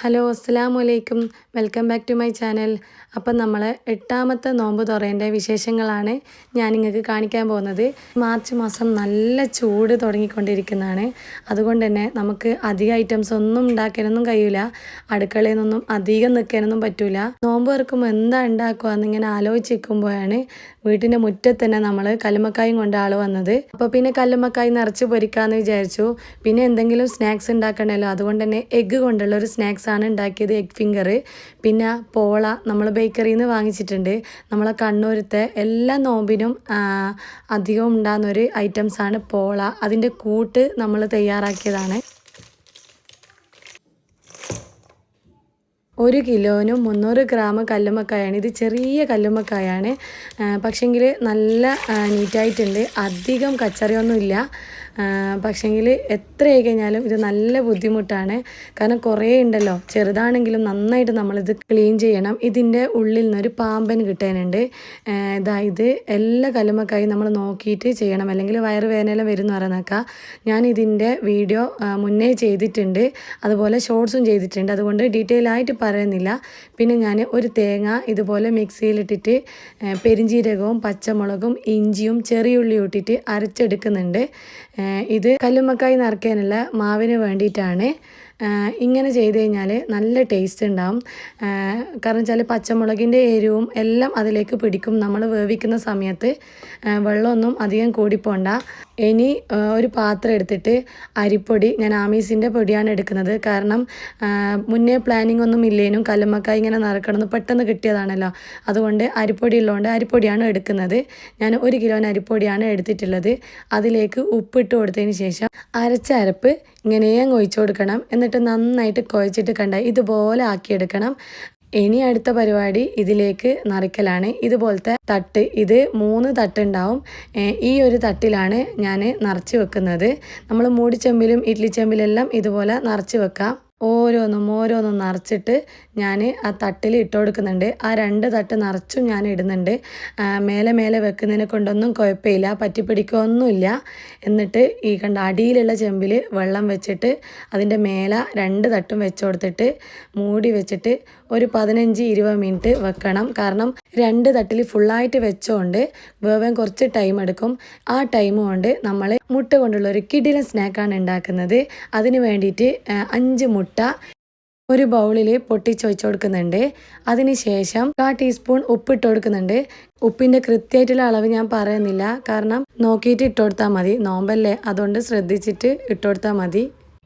Hello അസ്സലാമു അലൈക്കും welcome back to my channel. അപ്പം നമ്മൾ 8ാമത്തെ നോമ്പ് തുറേൻ്റെ വിശേഷങ്ങളാണ് ഞാൻ നിങ്ങൾക്ക് കാണിക്കാൻ പോകുന്നത്. മാർച്ച് മാസം നല്ല ചൂട് തുടങ്ങിക്കൊണ്ടിരിക്കുന്നതാണ്. അതുകൊണ്ട് തന്നെ നമുക്ക് അധികം ഐറ്റംസ് ഒന്നും ഉണ്ടാക്കാനൊന്നും കഴിയില്ല. അടുക്കളയിൽ നിന്നൊന്നും അധികം നിൽക്കാനൊന്നും പറ്റില്ല. നോമ്പ് തുറക്കുമ്പോൾ എന്താ ഉണ്ടാക്കുക എന്നിങ്ങനെ ആലോചിച്ചിരിക്കുമ്പോഴാണ് വീട്ടിൻ്റെ മുറ്റത്ത് തന്നെ നമ്മൾ കല്ലുമ്മക്കായും കൊണ്ട് ആൾ വന്നത്. അപ്പോൾ പിന്നെ കല്ലുമ്മക്കായി നിറച്ച് പൊരിക്കാമെന്ന് വിചാരിച്ചു. പിന്നെ എന്തെങ്കിലും സ്നാക്സ് ഉണ്ടാക്കണമല്ലോ, അതുകൊണ്ട് തന്നെ എഗ്ഗ് കൊണ്ടുള്ള ഒരു സ്നാക്സ് ആണ് ഉണ്ടാക്കിയത്. എഗ് ഫിംഗർ, പിന്നെ പോള നമ്മൾ ബേക്കറിയിൽ നിന്ന് വാങ്ങിച്ചിട്ടുണ്ട്. നമ്മളെ കണ്ണൂരത്തെ എല്ലാ നോമ്പിനും അധികം ഉണ്ടാകുന്നൊരു ഐറ്റംസാണ് പോള. അതിൻ്റെ കൂട്ട് നമ്മൾ തയ്യാറാക്കിയതാണ്. 1 കിലോനും 300 ഗ്രാം കല്ലുമ്മക്കായാണ്. ഇത് ചെറിയ കല്ലുമ്മക്കായാണ്, പക്ഷെങ്കിൽ നല്ല നീറ്റായിട്ടുണ്ട്. അധികം കച്ചറിയൊന്നുമില്ല. പക്ഷെങ്കിൽ എത്ര ആയി കഴിഞ്ഞാലും ഇത് നല്ല ബുദ്ധിമുട്ടാണ്. കാരണം കുറേ ഉണ്ടല്ലോ, ചെറുതാണെങ്കിലും നന്നായിട്ട് നമ്മളിത് ക്ലീൻ ചെയ്യണം. ഇതിൻ്റെ ഉള്ളിൽ നിന്നൊരു പാമ്പൻ കിട്ടാനുണ്ട്. ഇത് എല്ലാ കല്ലുമ്മക്കായും നമ്മൾ നോക്കിയിട്ട് ചെയ്യണം, അല്ലെങ്കിൽ വയറുവേദന വരുന്ന പറയുന്നേക്കാം. ഞാൻ ഇതിൻ്റെ വീഡിയോ മുന്നേ ചെയ്തിട്ടുണ്ട്, അതുപോലെ ഷോർട്സും ചെയ്തിട്ടുണ്ട്. അതുകൊണ്ട് ഡീറ്റെയിൽ ആയിട്ട് പറയുന്നില്ല. പിന്നെ ഞാൻ ഒരു തേങ്ങ ഇതുപോലെ മിക്സിയിലിട്ടിട്ട് പെരിഞ്ചീരകവും പച്ചമുളകും ഇഞ്ചിയും ചെറിയുള്ളി ഇട്ടിട്ട് അരച്ചെടുക്കുന്നുണ്ട്. ഇത് കല്ലുമ്മക്കായി നിറയ്ക്കാനുള്ള മാവിന് വേണ്ടിയിട്ടാണ്. ഇങ്ങനെ ചെയ്ത് കഴിഞ്ഞാൽ നല്ല ടേസ്റ്റ് ഉണ്ടാവും. കാരണം വെച്ചാൽ പച്ചമുളകിൻ്റെ എരിവും എല്ലാം അതിലേക്ക് പിടിക്കും. നമ്മൾ വേവിക്കുന്ന സമയത്ത് വെള്ളമൊന്നും അധികം കൂടിപ്പോണ്ട. ഇനി ഒരു പാത്രം എടുത്തിട്ട് അരിപ്പൊടി, ഞാൻ ആമീസിൻ്റെ പൊടിയാണ് എടുക്കുന്നത്. കാരണം മുന്നേ പ്ലാനിങ് ഒന്നും ഇല്ലേനും കല്ലുമ്മക്കായി ഇങ്ങനെ നിറക്കണമെന്ന് പെട്ടെന്ന് കിട്ടിയതാണല്ലോ. അതുകൊണ്ട് അരിപ്പൊടി ഉള്ളതുകൊണ്ട് അരിപ്പൊടിയാണ് എടുക്കുന്നത്. ഞാൻ 1 കിലോന് അരിപ്പൊടിയാണ് എടുത്തിട്ടുള്ളത്. അതിലേക്ക് ഉപ്പിട്ട് കൊടുത്തതിന് ശേഷം അരച്ച അരപ്പ് ഇങ്ങനെ ഒഴിച്ചു കൊടുക്കണം. എന്നിട്ട് നന്നായിട്ട് കുഴച്ചിട്ട് ഇതുപോലെ ആക്കിയെടുക്കണം. ഇനി അടുത്ത പരിപാടി ഇതിലേക്ക് നിറയ്ക്കലാണ്. ഇതുപോലത്തെ തട്ട്, ഇത് 3 തട്ടുണ്ടാവും. ഈ ഒരു തട്ടിലാണ് ഞാൻ നിറച്ച് വെക്കുന്നത്. നമ്മൾ മൂടിച്ചെമ്പിലും ഇഡ്ലി ചെമ്പിലെല്ലാം ഇതുപോലെ നിറച്ച് വെക്കാം. ഓരോന്നും നിറച്ചിട്ട് ഞാൻ ആ തട്ടിൽ ഇട്ട് കൊടുക്കുന്നുണ്ട്. ആ 2 തട്ട് നിറച്ചും ഞാൻ ഇടുന്നുണ്ട്. മേലെ വെക്കുന്നതിനെ കൊണ്ടൊന്നും കുഴപ്പമില്ല, പറ്റിപ്പിടിക്കൊന്നുമില്ല. എന്നിട്ട് ഈ അടിയിലുള്ള ചെമ്പിൽ വെള്ളം വെച്ചിട്ട് അതിൻ്റെ മേലെ 2 തട്ടും വെച്ച് കൊടുത്തിട്ട് മൂടി വെച്ചിട്ട് ഒരു 15-20 മിനിറ്റ് വെക്കണം. കാരണം 2 തട്ടിൽ ഫുള്ളായിട്ട് വെച്ചോണ്ട് വേവാൻ കുറച്ച് ടൈം എടുക്കും. ആ ടൈം കൊണ്ട് നമ്മൾ മുട്ട കൊണ്ടുള്ള ഒരു കിടിലൻ സ്നാക്കാണ് ഉണ്ടാക്കുന്നത്. അതിന് വേണ്ടിയിട്ട് 5 മുട്ട ഒരു ബൗളിൽ പൊട്ടിച്ചൊഴിച്ച് കൊടുക്കുന്നുണ്ട്. അതിന് ശേഷം 1/4 ടീസ്പൂൺ ഉപ്പിട്ട് കൊടുക്കുന്നുണ്ട്. ഉപ്പിൻ്റെ കൃത്യമായിട്ടുള്ള അളവ് ഞാൻ പറയുന്നില്ല, കാരണം നോക്കിയിട്ട് ഇട്ട് കൊടുത്താൽ മതി. നോമ്പല്ലേ, അതുകൊണ്ട് ശ്രദ്ധിച്ചിട്ട് ഇട്ട് കൊടുത്താൽ മതി.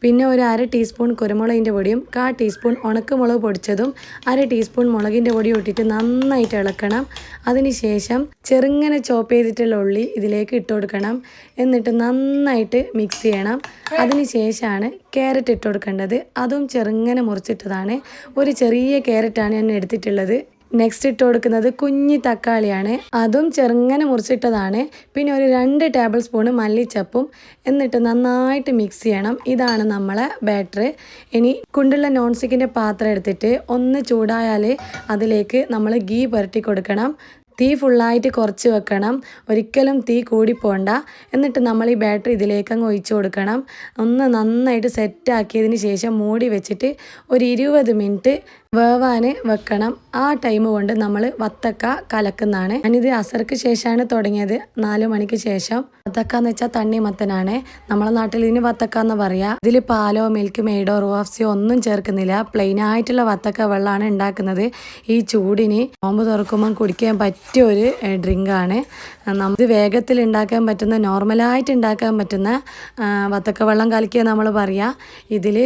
പിന്നെ ഒരു 1/2 ടീസ്പൂൺ കുരുമുളകിൻ്റെ പൊടിയും 1/4 ടീസ്പൂൺ ഉണക്കമുളക് പൊടിച്ചതും 1/2 ടീസ്പൂൺ മുളകിൻ്റെ പൊടിയും ഇട്ടിട്ട് നന്നായിട്ട് ഇളക്കണം. അതിന് ശേഷം ചെറുങ്ങനെ ചോപ്പ് ചെയ്തിട്ടുള്ള ഉള്ളി ഇതിലേക്ക് ഇട്ട് കൊടുക്കണം. എന്നിട്ട് നന്നായിട്ട് മിക്സ് ചെയ്യണം. അതിന് ശേഷമാണ് ക്യാരറ്റ് ഇട്ട് കൊടുക്കേണ്ടത്. അതും ചെറുങ്ങനെ മുറിച്ചിട്ടതാണ്. ഒരു ചെറിയ ക്യാരറ്റാണ് ഞാൻ എടുത്തിട്ടുള്ളത്. നെക്സ്റ്റ് ഇട്ട് കൊടുക്കുന്നത് കുഞ്ഞി തക്കാളിയാണ്. അതും ചെറുങ്ങനെ മുറിച്ചിട്ടതാണ്. പിന്നെ ഒരു 2 ടേബിൾ സ്പൂൺ മല്ലിച്ചപ്പും. എന്നിട്ട് നന്നായിട്ട് മിക്സ് ചെയ്യണം. ഇതാണ് നമ്മളെ ബാറ്റർ. ഇനി കുണ്ടുള്ള നോൺ സ്റ്റിക്കിൻ്റെ പാത്രം എടുത്തിട്ട് ഒന്ന് ചൂടായാൽ അതിലേക്ക് നമ്മൾ ഗീ പുരട്ടി കൊടുക്കണം. തീ ഫുള്ളായിട്ട് കുറച്ച് വെക്കണം, ഒരിക്കലും തീ കൂടിപ്പോണ്ട. എന്നിട്ട് നമ്മൾ ഈ ബാറ്ററി ഇതിലേക്ക് അങ്ങ് ഒഴിച്ചു കൊടുക്കണം. ഒന്ന് നന്നായിട്ട് സെറ്റാക്കിയതിന് ശേഷം മൂടി വെച്ചിട്ട് ഒരു 20 മിനിറ്റ് വേവാൻ വെക്കണം. ആ ടൈം കൊണ്ട് നമ്മൾ വത്തക്ക കലക്കുന്നതാണ്. ഞാനിത് അസർക്ക് ശേഷമാണ് തുടങ്ങിയത്, 4 മണിക്ക് ശേഷം. വത്തക്ക എന്ന് വെച്ചാൽ തണ്ണിമത്തനാണ്. നമ്മളെ നാട്ടിൽ ഇതിന് വത്തക്ക എന്ന് പറയാം. ഇതിൽ പാലോ മിൽക്ക് മെയ്ഡോ റോഫ്സിയോ ഒന്നും ചേർക്കുന്നില്ല. പ്ലെയിൻ ആയിട്ടുള്ള വത്തക്ക വെള്ളമാണ് ഉണ്ടാക്കുന്നത്. ഈ ചൂടിന് നോമ്പ് തുറക്കുമ്പം കുടിക്കാൻ പറ്റിയ ഒരു ഡ്രിങ്കാണ്. നമുക്ക് വേഗത്തിൽ ഉണ്ടാക്കാൻ പറ്റുന്ന, നോർമലായിട്ട് ഉണ്ടാക്കാൻ പറ്റുന്ന വത്തക്ക വെള്ളം കലക്കിയ നമ്മൾ പറയാം. ഇതിൽ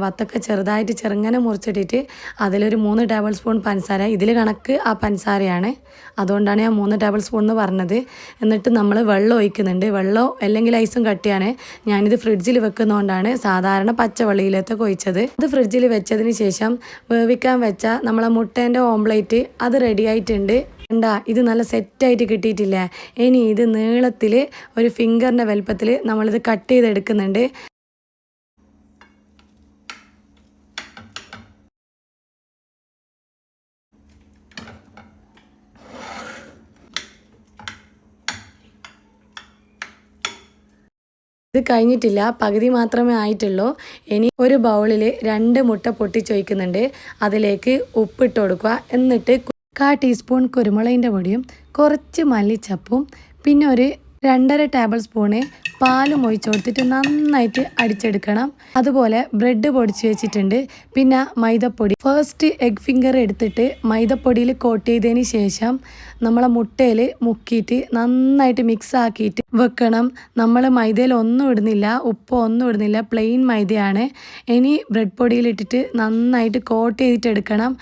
വത്തക്ക ചെറുതായിട്ട് ചെറുങ്ങനെ മുറിച്ചിട്ടിട്ട് അതിലൊരു 3 ടേബിൾ സ്പൂൺ പഞ്ചസാര, ഇതിൽ കണക്ക് ആ പഞ്ചസാരയാണ്, അതുകൊണ്ടാണ് ഞാൻ 3 ടേബിൾ സ്പൂൺ എന്ന് പറഞ്ഞത്. എന്നിട്ട് നമ്മൾ വെള്ളം ഒഴിക്കുന്നുണ്ട്. വെള്ളം അല്ലെങ്കിൽ ഐസും കട്ടിയാണ്. ഞാനിത് ഫ്രിഡ്ജിൽ വെക്കുന്നതുകൊണ്ടാണ് സാധാരണ പച്ചവെള്ളിയിലത്തൊക്കെ ഒഴിച്ചത്. അത് ഫ്രിഡ്ജിൽ വെച്ചതിന് ശേഷം വേവിക്കാൻ വെച്ച നമ്മളെ മുട്ടേൻ്റെ ഓംപ്ലേറ്റ് അത് റെഡി ആയിട്ടുണ്ട്. ഇത് നല്ല സെറ്റായിട്ട് കിട്ടിയിട്ടില്ലേ. ഇനി ഇത് നീളത്തിൽ ഒരു ഫിംഗറിൻ്റെ വലുപ്പത്തിൽ നമ്മളിത് കട്ട് ചെയ്തെടുക്കുന്നുണ്ട്. ഇത് കഴിഞ്ഞിട്ടില്ല, പകുതി മാത്രമേ ആയിട്ടുള്ളൂ. ഇനി ഒരു ബൗളിൽ 2 മുട്ട പൊട്ടിച്ചൊഴിക്കുന്നുണ്ട്. അതിലേക്ക് ഉപ്പിട്ട് കൊടുക്കുക. എന്നിട്ട് 1/4 ടീസ്പൂൺ കുരുമുളകിൻ്റെ പൊടിയും കുറച്ച് മല്ലിച്ചപ്പും പിന്നെ ഒരു 2.5 ടേബിൾ സ്പൂണ് പാലും ഒഴിച്ച് കൊടുത്തിട്ട് നന്നായിട്ട് അടിച്ചെടുക്കണം. അതുപോലെ ബ്രെഡ് പൊടിച്ച് വെച്ചിട്ടുണ്ട്. പിന്നെ മൈദപ്പൊടി. ഫസ്റ്റ് എഗ് ഫിംഗർ എടുത്തിട്ട് മൈദപ്പൊടിയിൽ കോട്ട് ചെയ്തതിന് ശേഷം നമ്മളെ മുട്ടയിൽ മുക്കിയിട്ട് നന്നായിട്ട് മിക്സ് ആക്കിയിട്ട് വെക്കണം. നമ്മൾ മൈദയിൽ ഒന്നും ഇടുന്നില്ല, ഉപ്പ് ഒന്നും ഇടുന്നില്ല, പ്ലെയിൻ മൈദയാണ്. ഇനി ബ്രെഡ് പൊടിയിലിട്ടിട്ട് നന്നായിട്ട് കോട്ട് ചെയ്തിട്ട് എടുക്കണം.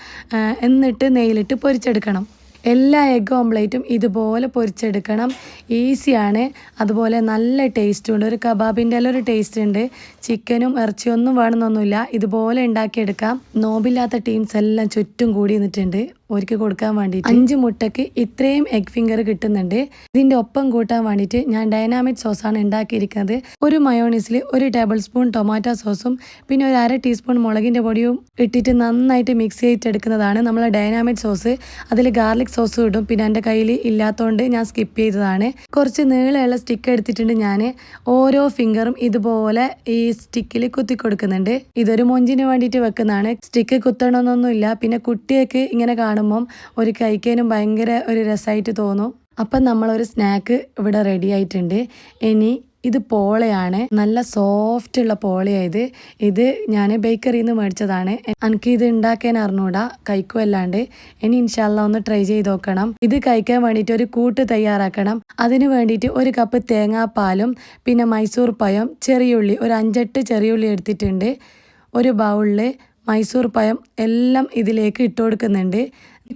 എന്നിട്ട് നെയ്യിലിട്ട് പൊരിച്ചെടുക്കണം. എല്ലാ എഗ് ഓംപ്ലേറ്റും ഇതുപോലെ പൊരിച്ചെടുക്കണം. ഈസിയാണ്, അതുപോലെ നല്ല ടേസ്റ്റും ഉണ്ട്. ഒരു കബാബിൻ്റെ എല്ലാം ഒരു ടേസ്റ്റ് ഉണ്ട്. ചിക്കനും ഇറച്ചിയൊന്നും വേണമെന്നൊന്നുമില്ല, ഇതുപോലെ ഉണ്ടാക്കിയെടുക്കാം. നോമ്പില്ലാത്ത ടീംസ് എല്ലാം ചുറ്റും കൂടി നിന്നിട്ടുണ്ട് ഒരുക്കി കൊടുക്കാൻ വേണ്ടിയിട്ട്. 5 മുട്ടയ്ക്ക് ഇത്രയും എഗ് ഫിംഗർ കിട്ടുന്നുണ്ട്. ഇതിൻ്റെ ഒപ്പം കൂട്ടാൻ വേണ്ടിയിട്ട് ഞാൻ ഡൈനാമിക് സോസാണ് ഉണ്ടാക്കിയിരിക്കുന്നത്. ഒരു മയോണീസിൽ 1 ടേബിൾ സ്പൂൺ ടൊമാറ്റോ സോസും പിന്നെ ഒരു 1/2 ടീസ്പൂൺ മുളകിൻ്റെ പൊടിയും ഇട്ടിട്ട് നന്നായിട്ട് മിക്സ് ചെയ്തിട്ടെടുക്കുന്നതാണ് നമ്മളെ ഡൈനാമിക് സോസ്. അതിൽ ഗാർലിക് സോസും ഇടും. പിന്നെ എൻ്റെ കയ്യിൽ ഇല്ലാത്തതുകൊണ്ട് ഞാൻ സ്കിപ്പ് ചെയ്തതാണ്. കുറച്ച് നീളമുള്ള സ്റ്റിക്ക് എടുത്തിട്ടുണ്ട് ഞാൻ. ഓരോ ഫിംഗറും ഇതുപോലെ ഈ സ്റ്റിക്കിൽ കുത്തി കൊടുക്കുന്നുണ്ട്. ഇതൊരു മൊഞ്ചിന് വേണ്ടിയിട്ട് വെക്കുന്നതാണ്. സ്റ്റിക്ക് കുത്തണമെന്നൊന്നുമില്ല. പിന്നെ കുട്ടിയൊക്കെ ഇങ്ങനെ കാണുമ്പം ഒരു കഴിക്കാനും ഭയങ്കര ഒരു രസമായിട്ട് തോന്നും. അപ്പം നമ്മളൊരു സ്നാക്ക് ഇവിടെ റെഡി ആയിട്ടുണ്ട്. ഇനി ഇത് പോളയാണ്, നല്ല സോഫ്റ്റ് ഉള്ള പോളയായത്. ഇത് ഞാൻ ബേക്കറിയിൽ നിന്ന് മേടിച്ചതാണ്. എനിക്ക് ഇത് ഉണ്ടാക്കാൻ അറിഞ്ഞൂടാ, കഴിക്കുമല്ലാണ്ട്. ഇനി ഇൻഷാല്ലാ ഒന്ന് ട്രൈ ചെയ്ത് നോക്കണം. ഇത് കഴിക്കാൻ വേണ്ടിയിട്ട് ഒരു കൂട്ട് തയ്യാറാക്കണം. അതിന് വേണ്ടിയിട്ട് 1 കപ്പ് തേങ്ങാപ്പാലും പിന്നെ മൈസൂർ പഴം, ചെറിയുള്ളി ഒരു 5-8 ചെറിയുള്ളി എടുത്തിട്ടുണ്ട്. ഒരു ബൗളിൽ മൈസൂർ പഴം എല്ലാം ഇതിലേക്ക് ഇട്ട് കൊടുക്കുന്നുണ്ട്.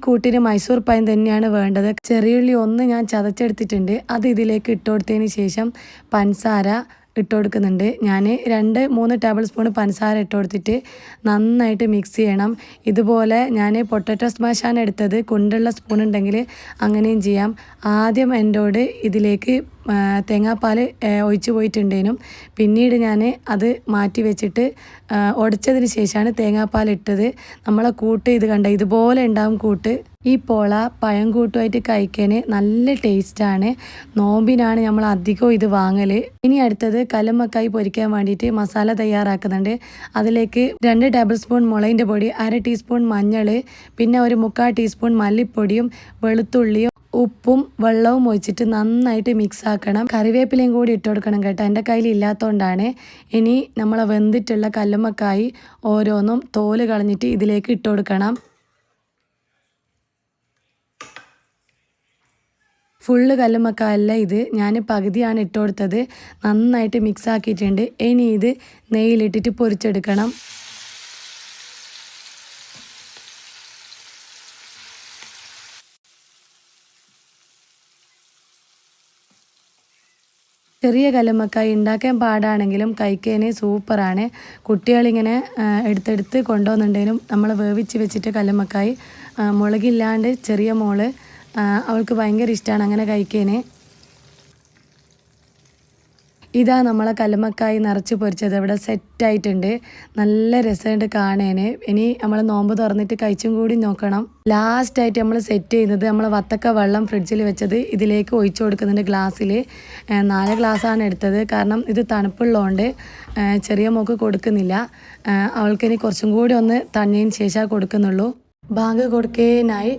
കൂട്ടിന് മൈസൂർ പഴം തന്നെയാണ് വേണ്ടത്. ചെറിയുള്ളി ഒന്ന് ഞാൻ ചതച്ചെടുത്തിട്ടുണ്ട്. അത് ഇതിലേക്ക് ഇട്ട് കൊടുത്തതിന് ശേഷം പഞ്ചസാര ഇട്ട് കൊടുക്കുന്നുണ്ട്. ഞാൻ 2-3 ടേബിൾ സ്പൂൺ പഞ്ചസാര ഇട്ട് കൊടുത്തിട്ട് നന്നായിട്ട് മിക്സ് ചെയ്യണം. ഇതുപോലെ ഞാൻ പൊട്ടറ്റോ സ്മാഷാണ് എടുത്തത്. കുണ്ടുള്ള സ്പൂൺ ഉണ്ടെങ്കിൽ അങ്ങനെയും ചെയ്യാം. ആദ്യം എന്നോട് ഇതിലേക്ക് തേങ്ങാപ്പാൽ ഒഴിച്ചു പോയിട്ടുണ്ടേനും. പിന്നീട് ഞാൻ അത് മാറ്റി വെച്ചിട്ട് ഉടച്ചതിന് ശേഷമാണ് തേങ്ങാപ്പാൽ ഇട്ടത്. നമ്മളെ കൂട്ട് ഇത് കണ്ട ഇതുപോലെ ഉണ്ടാവും കൂട്ട്. ഈ പോള പഴം കൂട്ടുമായിട്ട് കഴിക്കാൻ നല്ല ടേസ്റ്റാണ്. നോമ്പിനാണ് നമ്മൾ അധികം ഇത് വാങ്ങൽ. ഇനി അടുത്തത് കല്ലുമ്മക്കായി പൊരിക്കാൻ വേണ്ടിയിട്ട് മസാല തയ്യാറാക്കുന്നുണ്ട്. അതിലേക്ക് 2 ടേബിൾ സ്പൂൺ മുളകിൻ്റെ പൊടി, 1/2 ടീസ്പൂൺ മഞ്ഞൾ, പിന്നെ ഒരു 3/4 ടീസ്പൂൺ മല്ലിപ്പൊടിയും വെളുത്തുള്ളിയും ഉപ്പും വെള്ളവും ഒഴിച്ചിട്ട് നന്നായിട്ട് മിക്സ് ആക്കണം. കറിവേപ്പിലയും കൂടി ഇട്ട് കൊടുക്കണം കേട്ടോ, എൻ്റെ കയ്യിൽ ഇല്ലാത്തതുകൊണ്ടാണ്. ഇനി നമ്മൾ വെന്തിട്ടുള്ള കല്ലുമ്മക്കായി ഓരോന്നും തോല് കളഞ്ഞിട്ട് ഇതിലേക്ക് ഇട്ട് കൊടുക്കണം. ഫുള്ള് കല്ലുമ്മക്കായല്ല ഇത്, ഞാൻ പകുതിയാണ് ഇട്ട് കൊടുത്തത്. നന്നായിട്ട് മിക്സ് ആക്കിയിട്ടുണ്ട്. ഇനി ഇത് നെയ്യിലിട്ടിട്ട് പൊരിച്ചെടുക്കണം. ചെറിയ കല്ലുമ്മക്കായി ഉണ്ടാക്കാൻ പാടാണെങ്കിലും കഴിക്കാൻ സൂപ്പറാണ്. കുട്ടികളിങ്ങനെ എടുത്തെടുത്ത് കൊണ്ടുവന്നുണ്ടെങ്കിലും നമ്മൾ വേവിച്ച് വെച്ചിട്ട് കല്ലുമ്മക്കായി മുളകില്ലാണ്ട് ചെറിയ മോള് അവൾക്ക് ഭയങ്കര ഇഷ്ടമാണ് അങ്ങനെ കഴിക്കാൻ. ഇതാ നമ്മളെ കല്ലുമ്മക്കായി നിറച്ച് പൊരിച്ചത് ഇവിടെ സെറ്റായിട്ടുണ്ട്. നല്ല രസമുണ്ട് കാണാൻ. ഇനി നമ്മൾ നോമ്പ് തുറന്നിട്ട് കഴിച്ചും കൂടി നോക്കണം. ലാസ്റ്റായിട്ട് നമ്മൾ സെറ്റ് ചെയ്യുന്നത് നമ്മൾ വത്തക്ക വെള്ളം ഫ്രിഡ്ജിൽ വെച്ചത് ഇതിലേക്ക് ഒഴിച്ചു കൊടുക്കുന്നുണ്ട്. ഗ്ലാസ്സിൽ 4 ഗ്ലാസ്സാണ് എടുത്തത്. കാരണം ഇത് തണുപ്പുള്ളതുകൊണ്ട് ചെറിയ മോക്ക് കൊടുക്കുന്നില്ല. അവൾക്കിനി കുറച്ചും കൂടി ഒന്ന് തണിയതിന് ശേഷം കൊടുക്കുന്നുള്ളൂ. ബാങ്ക് കൊടുക്കാനായി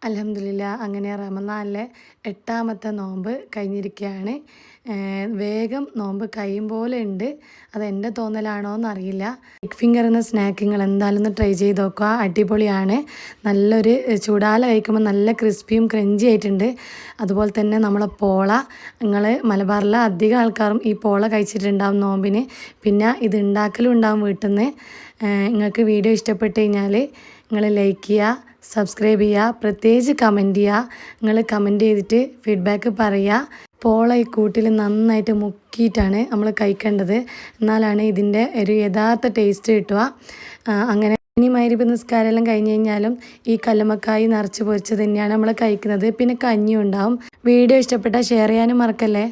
അൽഹംദുലില്ലാ. അങ്ങനെ റമദാനിലെ 8ാമത്തെ നോമ്പ് കഴിഞ്ഞിരിക്കുകയാണ്. വേഗം നോമ്പ് കഴിയും പോലെ ഉണ്ട്. അതെൻ്റെ തോന്നലാണോ എന്നറിയില്ല. എഗ് ഫിംഗർ എന്ന സ്നാക്ക് നിങ്ങൾ എന്തായാലും ഒന്ന് ട്രൈ ചെയ്ത് നോക്കുക, അടിപൊളിയാണ്. നല്ലൊരു ചൂടാല കഴിക്കുമ്പോൾ നല്ല ക്രിസ്പിയും ക്രഞ്ചി ആയിട്ടുണ്ട്. അതുപോലെ തന്നെ നമ്മളെ പോള, നിങ്ങൾ മലബാറിലെ അധികം ആൾക്കാരും ഈ പോള കഴിച്ചിട്ടുണ്ടാവും നോമ്പിന്. പിന്നെ ഇത് ഉണ്ടാക്കലും ഉണ്ടാവും വീട്ടിൽ നിന്ന്. നിങ്ങൾക്ക് വീഡിയോ ഇഷ്ടപ്പെട്ട് കഴിഞ്ഞാൽ നിങ്ങൾ ലൈക്ക് ചെയ്യുക, സബ്സ്ക്രൈബ് ചെയ്യുക, പ്രത്യേകിച്ച് കമൻറ്റ് ചെയ്യുക. നിങ്ങൾ കമൻറ്റ് ചെയ്തിട്ട് ഫീഡ്ബാക്ക് പറയുക. പോള ഈ കൂട്ടിൽ നന്നായിട്ട് മുക്കിയിട്ടാണ് നമ്മൾ കഴിക്കേണ്ടത്. എന്നാലാണ് ഇതിൻ്റെ ഒരു യഥാർത്ഥ ടേസ്റ്റ് കിട്ടുക. അങ്ങനെ ഇനി ഇനി മഗ്‌രിബ് നിസ്കാരം എല്ലാം കഴിഞ്ഞ് കഴിഞ്ഞാലും ഈ കല്ലുമ്മക്കായ് നിറച്ച് പൊരിച്ച് തന്നെയാണ് നമ്മൾ കഴിക്കുന്നത്. പിന്നെ കഞ്ഞി ഉണ്ടാവും. വീഡിയോ ഇഷ്ടപ്പെട്ടാൽ ഷെയർ ചെയ്യാനും മറക്കല്ലേ.